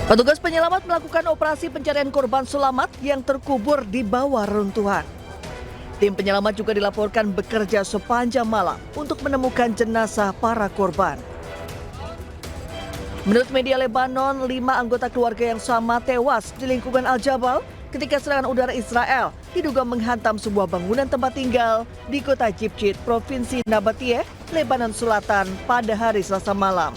Petugas penyelamat melakukan operasi pencarian korban selamat yang terkubur di bawah reruntuhan. Tim penyelamat juga dilaporkan bekerja sepanjang malam untuk menemukan jenazah para korban. Menurut media Lebanon, 5 anggota keluarga yang sama tewas di lingkungan Al-Jabal ketika serangan udara Israel diduga menghantam sebuah bangunan tempat tinggal di kota Jibjit, Provinsi Nabatiyeh, Lebanon Selatan pada hari Selasa malam.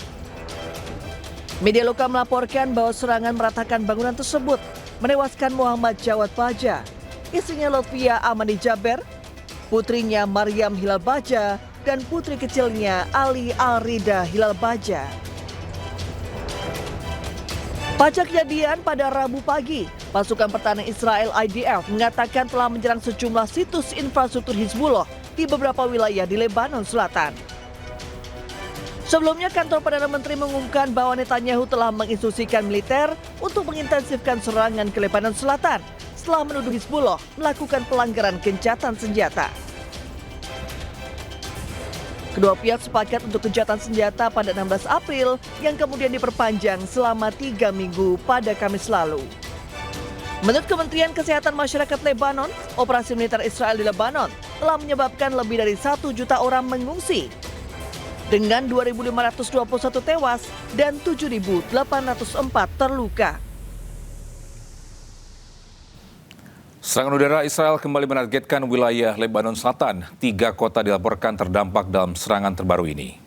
Media lokal melaporkan bahwa serangan meratakan bangunan tersebut menewaskan Muhammad Jawad Baja, istrinya Lutfia Amani Jaber, putrinya Maryam Hilal Baja, dan putri kecilnya Ali Al-Rida Hilal Baja. Pasca kejadian pada Rabu pagi, pasukan pertahanan Israel IDF mengatakan telah menyerang sejumlah situs infrastruktur Hizbullah di beberapa wilayah di Lebanon Selatan. Sebelumnya, kantor Perdana Menteri mengumumkan bahwa Netanyahu telah menginstruksikan militer untuk mengintensifkan serangan ke Lebanon Selatan setelah menuduh Hizbullah melakukan pelanggaran gencatan senjata. Kedua pihak sepakat untuk gencatan senjata pada 16 April yang kemudian diperpanjang selama 3 minggu pada Kamis lalu. Menurut Kementerian Kesehatan Masyarakat Lebanon, operasi militer Israel di Lebanon telah menyebabkan lebih dari 1 juta orang mengungsi, dengan 2.521 tewas dan 7.804 terluka. Serangan udara Israel kembali menargetkan wilayah Lebanon Selatan. 3 kota dilaporkan terdampak dalam serangan terbaru ini.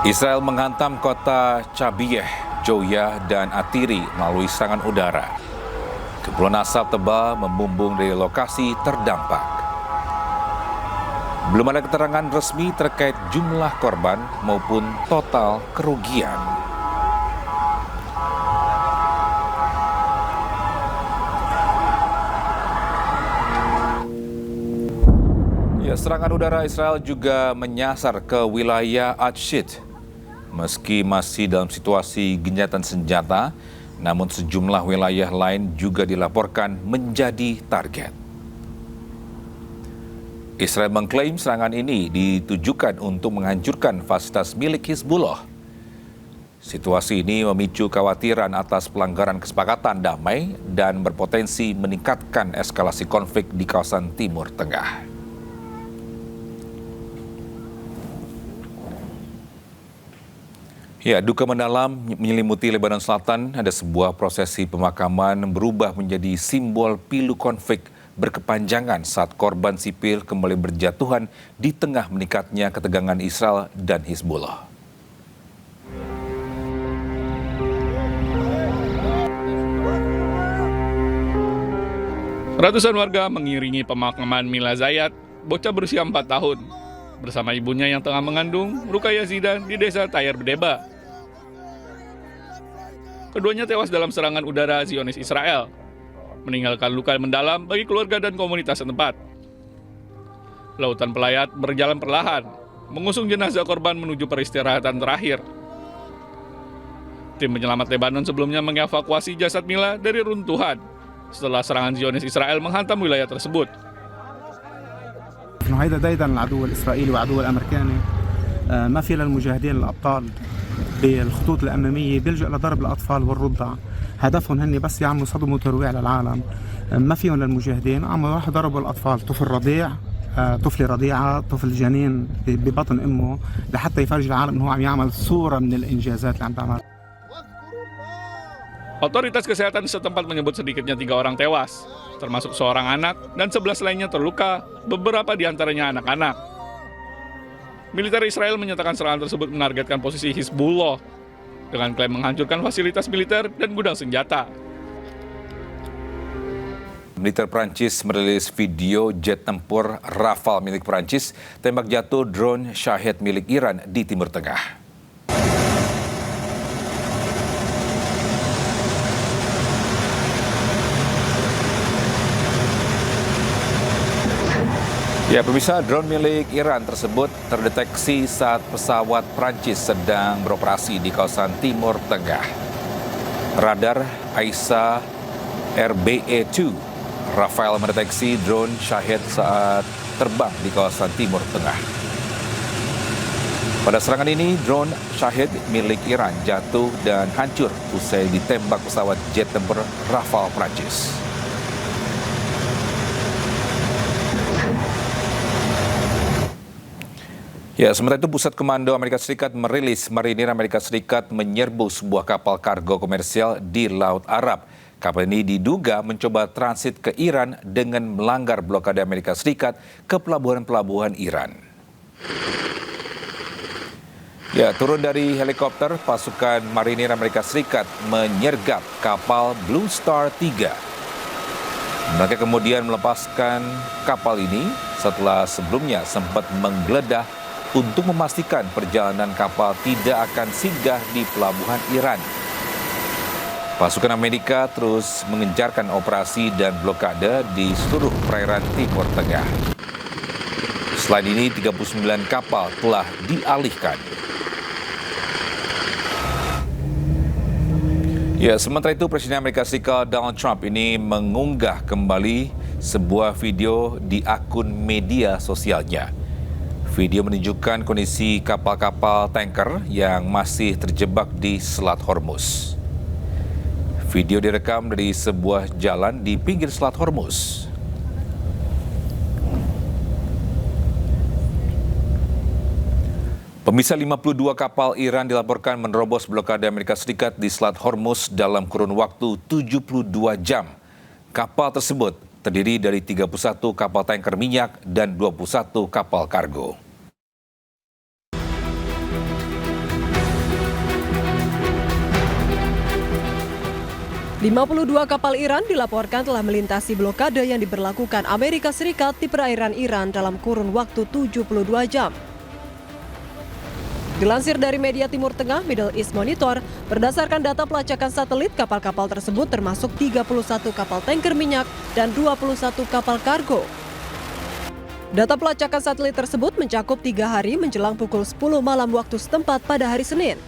Israel menghantam kota Chabiyeh, Joya, dan Atiri melalui serangan udara. Kepulan asap tebal membumbung dari lokasi terdampak. Belum ada keterangan resmi terkait jumlah korban maupun total kerugian. Serangan udara Israel juga menyasar ke wilayah Atshid. Meski masih dalam situasi gencatan senjata, namun sejumlah wilayah lain juga dilaporkan menjadi target. Israel mengklaim serangan ini ditujukan untuk menghancurkan fasilitas milik Hizbullah. Situasi ini memicu kekhawatiran atas pelanggaran kesepakatan damai dan berpotensi meningkatkan eskalasi konflik di kawasan Timur Tengah. Duka mendalam menyelimuti Lebanon Selatan. Ada sebuah prosesi pemakaman berubah menjadi simbol pilu konflik berkepanjangan saat korban sipil kembali berjatuhan di tengah meningkatnya ketegangan Israel dan Hizbullah. Ratusan warga mengiringi pemakaman Mila Zayat, bocah berusia 4 tahun, bersama ibunya yang tengah mengandung, Rukaya Zidan, di desa Tayar Bedeba. Keduanya tewas dalam serangan udara Zionis Israel, meninggalkan luka mendalam bagi keluarga dan komunitas setempat. Lautan pelayat berjalan perlahan, mengusung jenazah korban menuju peristirahatan terakhir. Tim penyelamat Lebanon sebelumnya mengevakuasi jasad Mila dari runtuhan setelah serangan Zionis Israel menghantam wilayah tersebut. هذا دايما العدو الإسرائيلي وعدو الأمريكاني ما في للمجاهدين الأبطال بالخطوط الأمامية بيلجأ لضرب الأطفال والرضع. هدفهم هن بس يعملوا صدمة وترويع للعالم. ما فيهم للمجاهدين، عم راح ضربوا الأطفال، طفل رضيع، طفل رضيعة، طفل جنين ببطن أمه، لحتى يفرج العالم إنه عم يعمل صورة من الإنجازات اللي عم تعمل. Otoritas kesehatan setempat menyebut sedikitnya 3 orang tewas, termasuk seorang anak dan 11 lainnya terluka, beberapa diantaranya anak-anak. Militer Israel menyatakan serangan tersebut menargetkan posisi Hizbullah dengan klaim menghancurkan fasilitas militer dan gudang senjata. Militer Prancis merilis video jet tempur Rafale milik Prancis tembak jatuh drone Shahed milik Iran di Timur Tengah. Pemirsa, drone milik Iran tersebut terdeteksi saat pesawat Prancis sedang beroperasi di kawasan Timur Tengah. Radar AISA RBE-2 Rafale mendeteksi drone Shahed saat terbang di kawasan Timur Tengah. Pada serangan ini, drone Shahid milik Iran jatuh dan hancur usai ditembak pesawat jet tempur Rafale Prancis. Ya, sementara itu Pusat Komando Amerika Serikat merilis marinir Amerika Serikat menyerbu sebuah kapal kargo komersial di Laut Arab. Kapal ini diduga mencoba transit ke Iran dengan melanggar blokade Amerika Serikat ke pelabuhan-pelabuhan Iran. Ya, turun dari helikopter, pasukan marinir Amerika Serikat menyergap kapal Blue Star 3. Mereka kemudian melepaskan kapal ini setelah sebelumnya sempat menggeledah untuk memastikan perjalanan kapal tidak akan singgah di pelabuhan Iran. Pasukan Amerika terus mengencarkan operasi dan blokade di seluruh perairan Timur Tengah. Selain ini, 39 kapal telah dialihkan. Ya, sementara itu Presiden Amerika Serikat Donald Trump ini mengunggah kembali sebuah video di akun media sosialnya. Video menunjukkan kondisi kapal-kapal tanker yang masih terjebak di Selat Hormuz. Video direkam dari sebuah jalan di pinggir Selat Hormuz. Pemirsa, 52 kapal Iran dilaporkan menerobos blokade Amerika Serikat di Selat Hormuz dalam kurun waktu 72 jam. Kapal tersebut terdiri dari 31 kapal tanker minyak dan 21 kapal kargo. "52 kapal Iran dilaporkan telah melintasi blokade yang diberlakukan Amerika Serikat di perairan Iran dalam kurun waktu 72 jam. Dilansir dari media Timur Tengah Middle East Monitor, berdasarkan data pelacakan satelit, kapal-kapal tersebut termasuk 31 kapal tanker minyak dan 21 kapal kargo. Data pelacakan satelit tersebut mencakup 3 hari menjelang pukul 10 malam waktu setempat pada hari Senin.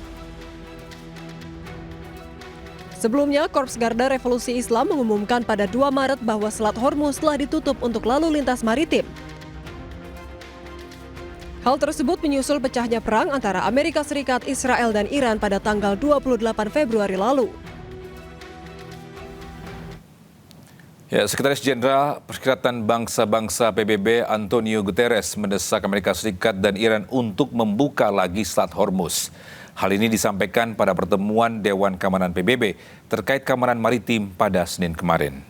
Sebelumnya, Korps Garda Revolusi Islam mengumumkan pada 2 Maret bahwa Selat Hormuz telah ditutup untuk lalu lintas maritim. Hal tersebut menyusul pecahnya perang antara Amerika Serikat, Israel, dan Iran pada tanggal 28 Februari lalu. Ya, Sekretaris Jenderal Perserikatan Bangsa-Bangsa PBB Antonio Guterres mendesak Amerika Serikat dan Iran untuk membuka lagi Selat Hormuz. Hal ini disampaikan pada pertemuan Dewan Keamanan PBB terkait keamanan maritim pada Senin kemarin.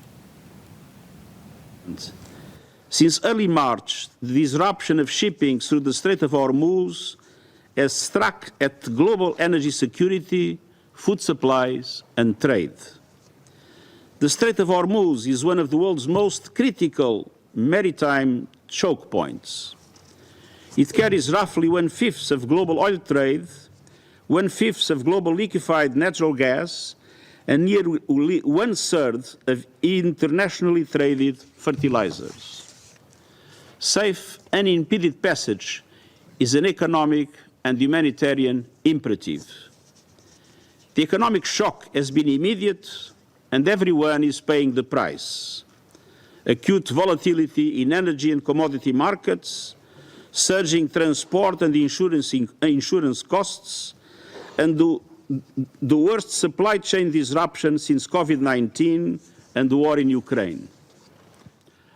Since early March, the disruption of shipping through the Strait of Hormuz has struck at global energy security, food supplies, and trade. The Strait of Hormuz is one of the world's most critical maritime choke points. It carries roughly 1/5 of global oil trade, 1/5 of global liquefied natural gas, and nearly 1/3 of internationally traded fertilizers. Safe, unimpeded passage is an economic and humanitarian imperative. The economic shock has been immediate, and everyone is paying the price. Acute volatility in energy and commodity markets, surging transport and insurance costs, and the worst supply chain disruption since COVID-19 and the war in Ukraine.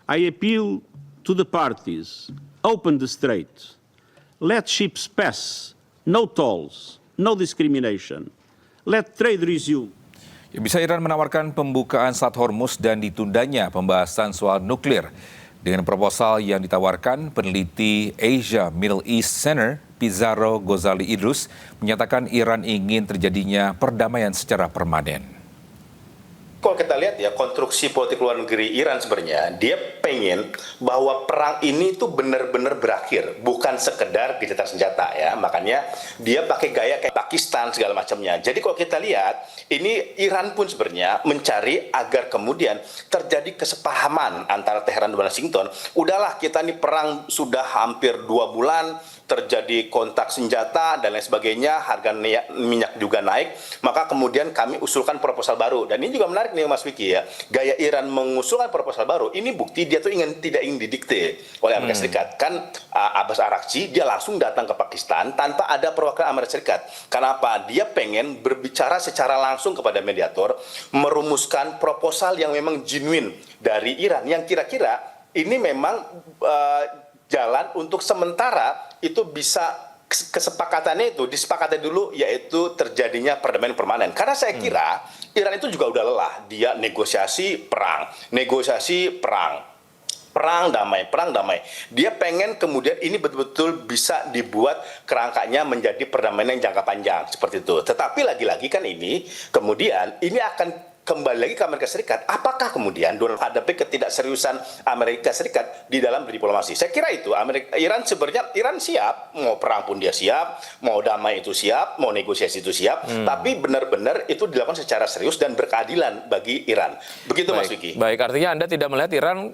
I appeal to the parties, open the strait, let ships pass, no tolls, no discrimination, let trade resume. Ya, bisa Iran menawarkan pembukaan Selat Hormuz dan ditundanya pembahasan soal nuklir. Dengan proposal yang ditawarkan, peneliti Asia Middle East Center Pizarro Ghazali Idrus menyatakan Iran ingin terjadinya perdamaian secara permanen. Kalau kita lihat ya, konstruksi politik luar negeri Iran sebenarnya, dia pengen bahwa perang ini tuh benar-benar berakhir, bukan sekedar gencatan senjata ya. Makanya dia pakai gaya kayak Pakistan segala macamnya. Jadi kalau kita lihat, ini Iran pun sebenarnya mencari agar kemudian terjadi kesepahaman antara Teheran dan Washington. Udahlah, kita nih perang sudah hampir 2 bulan, terjadi kontak senjata dan lain sebagainya, harga minyak juga naik, maka kemudian kami usulkan proposal baru. Dan ini juga menarik menarik nih Mas Vicky ya. Gaya Iran mengusulkan proposal baru, ini bukti dia tuh tidak ingin didikte oleh Amerika Serikat. Kan Abbas Araghchi dia langsung datang ke Pakistan tanpa ada perwakilan Amerika Serikat. Kenapa? Dia pengen berbicara secara langsung kepada mediator, merumuskan proposal yang memang genuine dari Iran yang kira-kira ini memang jalan untuk sementara itu bisa kesepakatannya itu disepakati dulu, yaitu terjadinya perdamaian permanen. Karena saya kira Iran itu juga udah lelah, dia negosiasi perang, perang damai. Dia pengen kemudian ini betul-betul bisa dibuat kerangkanya menjadi perdamaian yang jangka panjang seperti itu. Tetapi lagi-lagi kan ini kemudian ini akan kembali lagi ke Amerika Serikat. Apakah kemudian Donald hadapi ketidakseriusan Amerika Serikat di dalam diplomasi? Saya kira itu Iran sebenarnya siap, mau perang pun dia siap, mau damai itu siap, mau negosiasi itu siap. Tapi benar-benar itu dilakukan secara serius dan berkeadilan bagi Iran. Begitu Mas Vicky. Baik, artinya Anda tidak melihat Iran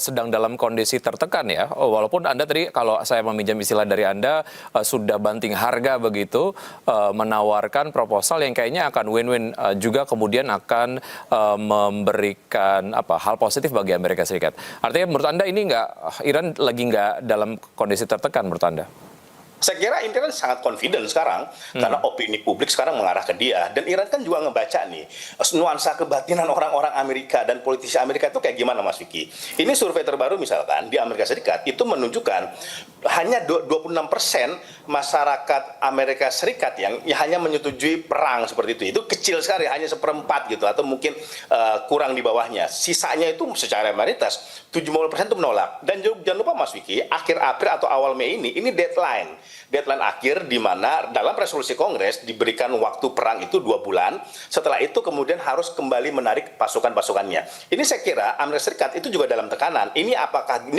sedang dalam kondisi tertekan ya. Walaupun Anda tadi kalau saya meminjam istilah dari Anda sudah banting harga begitu, menawarkan proposal yang kayaknya akan win-win juga kemudian akan memberikan hal positif bagi Amerika Serikat. Artinya menurut Anda ini Iran lagi nggak dalam kondisi tertekan menurut Anda? Saya kira Iran sangat confident sekarang karena opini publik sekarang mengarah ke dia, dan Iran kan juga ngebaca nih nuansa kebatinan orang-orang Amerika dan politisi Amerika itu kayak gimana Mas Vicky. Ini survei terbaru misalkan di Amerika Serikat itu menunjukkan hanya 26% masyarakat Amerika Serikat yang hanya menyetujui perang seperti itu. Itu kecil sekali, hanya 1/4 gitu atau mungkin kurang di bawahnya. Sisanya itu secara mayoritas 70% itu menolak. Dan jangan lupa Mas Vicky, akhir April atau awal Mei ini deadline akhir di mana dalam resolusi Kongres diberikan waktu perang itu 2 bulan. Setelah itu kemudian harus kembali menarik pasukan-pasukannya. Ini saya kira Amerika Serikat itu juga dalam tekanan. Ini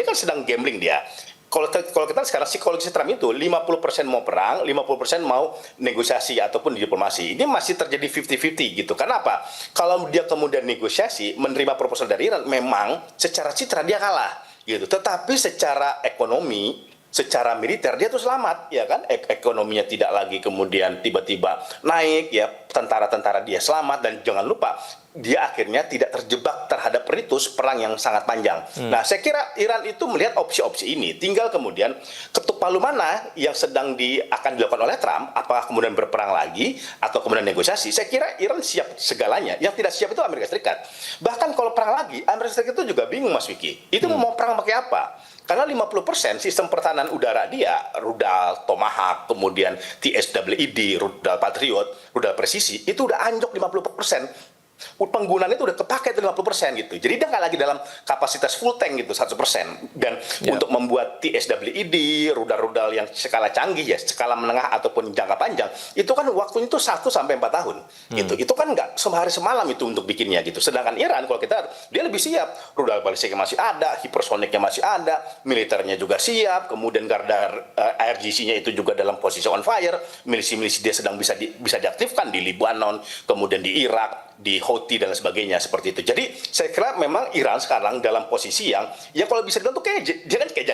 kan sedang gambling dia. Kalau kita sekarang psikologis Trump itu 50% mau perang, 50% mau negosiasi ataupun diplomasi. Ini masih terjadi 50-50 gitu. Kenapa? Kalau dia kemudian negosiasi, menerima proposal dari Iran, memang secara citra dia kalah gitu. Tetapi secara ekonomi, secara militer dia tuh selamat, ya kan? Ekonominya tidak lagi kemudian tiba-tiba naik, ya tentara-tentara dia selamat, dan jangan lupa dia akhirnya tidak terjebak terhadap ritus perang yang sangat panjang. Nah, saya kira Iran itu melihat opsi-opsi ini. Tinggal kemudian ketuk palu mana yang sedang akan dilakukan oleh Trump, apakah kemudian berperang lagi atau kemudian negosiasi. Saya kira Iran siap segalanya. Yang tidak siap itu Amerika Serikat. Bahkan kalau perang lagi, Amerika Serikat itu juga bingung Mas Vicky. Itu mau perang pakai apa? Karena 50% sistem pertahanan udara dia, rudal Tomahawk, kemudian TSWID, rudal Patriot, rudal presisi, itu udah anjlok 50%. Penggunaannya itu udah kepake itu 50% gitu. Jadi dia nggak lagi dalam kapasitas full tank gitu 100%. Dan untuk membuat TSWID, rudal-rudal yang skala canggih ya, skala menengah ataupun jangka panjang, itu kan waktunya itu 1 sampai 4 tahun. Gitu. Itu kan nggak sehari semalam itu untuk bikinnya gitu. Sedangkan Iran kalau dia lebih siap. Rudal balistiknya masih ada, hipersoniknya masih ada, militernya juga siap, kemudian garda IRGC-nya itu juga dalam posisi on fire, milisi-milisi dia sedang bisa diaktifkan di Libanon, kemudian di Irak, di Houthi dan sebagainya seperti itu. Jadi saya kira memang Iran sekarang dalam posisi yang ya kalau bisa dibilang tuh kayak dia kan kayak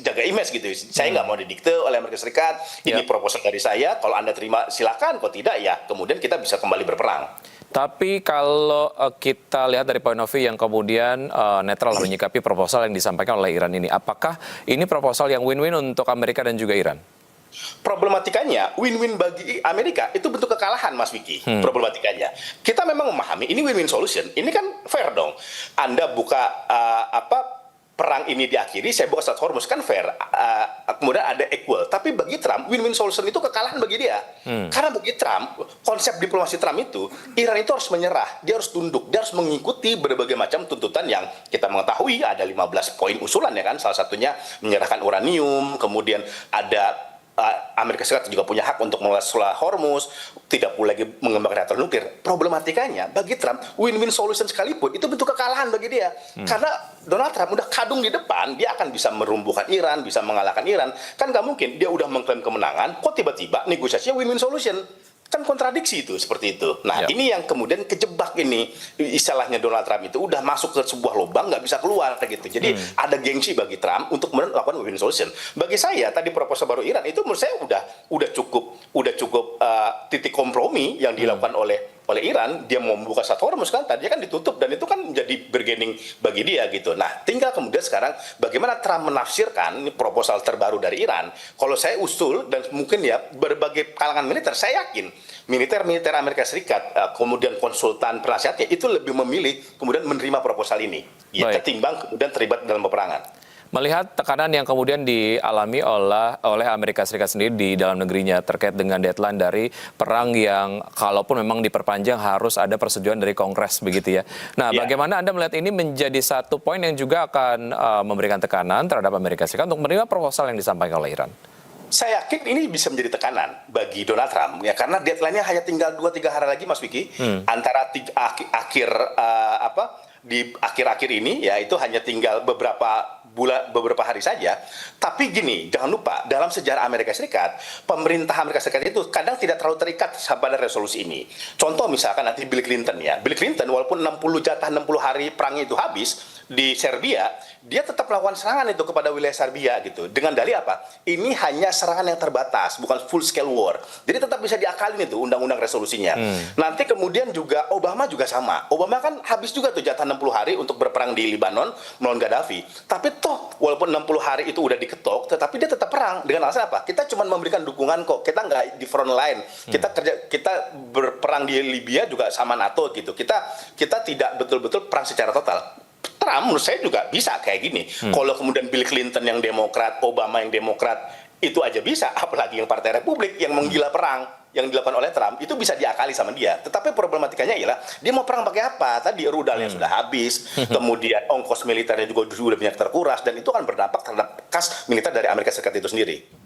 jaga image gitu. Saya nggak mau didikte oleh Amerika Serikat. Ini proposal dari saya. Kalau Anda terima silakan. Kalau tidak ya kemudian kita bisa kembali berperang. Tapi kalau kita lihat dari point of view yang kemudian netral menyikapi proposal yang disampaikan oleh Iran ini, apakah ini proposal yang win-win untuk Amerika dan juga Iran? Problematikanya win-win bagi Amerika itu bentuk kekalahan Mas Vicky. Problematikanya kita memang memahami ini win-win solution, ini kan fair dong. Anda buka perang ini diakhiri, saya buka Strait Hormuz, kan fair, kemudian ada equal. Tapi bagi Trump win-win solution itu kekalahan bagi dia. Karena bagi Trump, konsep diplomasi Trump itu Iran itu harus menyerah, dia harus tunduk, dia harus mengikuti berbagai macam tuntutan yang kita mengetahui ada 15 poin usulan ya kan. Salah satunya menyerahkan uranium, kemudian ada Amerika Serikat juga punya hak untuk mengelola Strait Hormuz, tidak boleh lagi mengembangkan reaktor nuklir. Problematikanya bagi Trump win-win solution sekalipun itu bentuk kekalahan bagi dia. Karena Donald Trump udah kadung di depan, dia akan bisa merumbuhkan Iran, bisa mengalahkan Iran. Kan nggak mungkin dia udah mengklaim kemenangan, kok tiba-tiba negosiasinya win-win solution. Kan kontradiksi itu seperti itu. Nah ini yang kemudian kejebak ini, istilahnya Donald Trump itu udah masuk ke sebuah lubang nggak bisa keluar gitu. Jadi ada gengsi bagi Trump untuk melakukan win-win solution. Bagi saya tadi proposal baru Iran itu menurut saya udah cukup titik kompromi yang dilakukan oleh oleh Iran, dia mau membuka Strait Hormuz kan tadinya kan ditutup dan itu kan menjadi bargaining bagi dia gitu. Nah, tinggal kemudian sekarang bagaimana Trump menafsirkan ini proposal terbaru dari Iran. Kalau saya usul dan mungkin ya berbagai kalangan militer, saya yakin militer Amerika Serikat kemudian konsultan penasihatnya itu lebih memilih kemudian menerima proposal ini ya, ketimbang kemudian terlibat dalam peperangan. Melihat tekanan yang kemudian dialami oleh Amerika Serikat sendiri di dalam negerinya terkait dengan deadline dari perang yang kalaupun memang diperpanjang harus ada persetujuan dari Kongres begitu ya. Nah, bagaimana Anda melihat ini menjadi satu poin yang juga akan memberikan tekanan terhadap Amerika Serikat untuk menerima proposal yang disampaikan oleh Iran? Saya yakin ini bisa menjadi tekanan bagi Donald Trump ya, karena deadline-nya hanya tinggal 2-3 hari lagi, Mas Vicky, antara di akhir-akhir ini ya itu hanya tinggal beberapa hari saja. Tapi gini, jangan lupa dalam sejarah Amerika Serikat, pemerintah Amerika Serikat itu kadang tidak terlalu terikat pada resolusi ini. Contoh misalkan nanti Bill Clinton ya. Bill Clinton walaupun 60 hari perangnya itu habis di Serbia, dia tetap melakukan serangan itu kepada wilayah Serbia gitu. Dengan dalih apa? Ini hanya serangan yang terbatas, bukan full scale war. Jadi tetap bisa diakalin itu undang-undang resolusinya. Nanti kemudian juga Obama juga sama. Obama kan habis juga tuh jatah 60 hari untuk berperang di Lebanon melawan Gaddafi. Tapi toh walaupun 60 hari itu udah diketok, tetapi dia tetap perang dengan alasan apa? Kita cuma memberikan dukungan kok. Kita nggak di front line. Kita berperang di Libya juga sama NATO gitu. Kita tidak betul-betul perang secara total. Trump menurut saya juga bisa kayak gini. Kalau kemudian Bill Clinton yang Demokrat, Obama yang Demokrat, itu aja bisa. Apalagi yang Partai Republik yang menggila perang yang dilakukan oleh Trump, itu bisa diakali sama dia. Tetapi problematikanya ialah, dia mau perang pakai apa? Tadi rudalnya sudah habis, kemudian ongkos militernya juga sudah banyak terkuras, dan itu akan berdampak terhadap kas militer dari Amerika Serikat itu sendiri.